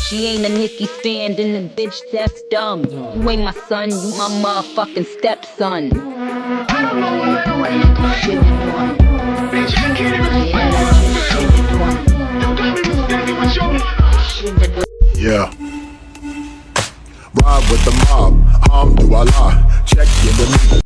She ain't a Nicki fan, then the bitch that's dumb. You ain't my son, you my motherfucking stepson. I don't know what the way you do shit one. Bitch, I can't even find out. Yo, dolly, this steady with your mother. Yeah. Ride with the mob, do I lie? Check in with me.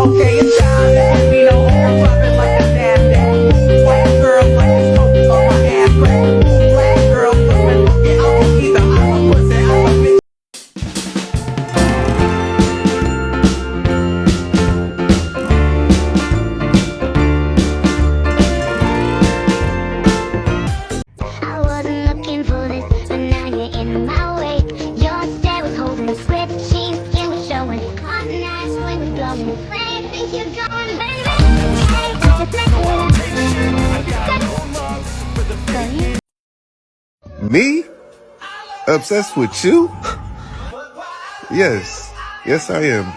Okay, it's time that we know I'm popping like a Nasdaq. Black girl like a smoke on my ass crack. Black girl women looking out either I'm a pussy, I'm a bitch. I wasn't looking for this, but now you're in my way. Your stare was holding the script, she's skin was showing. Hot and ice when you're glowing. Where you think you're going, baby? Me? Obsessed with you? Yes. Yes, I am.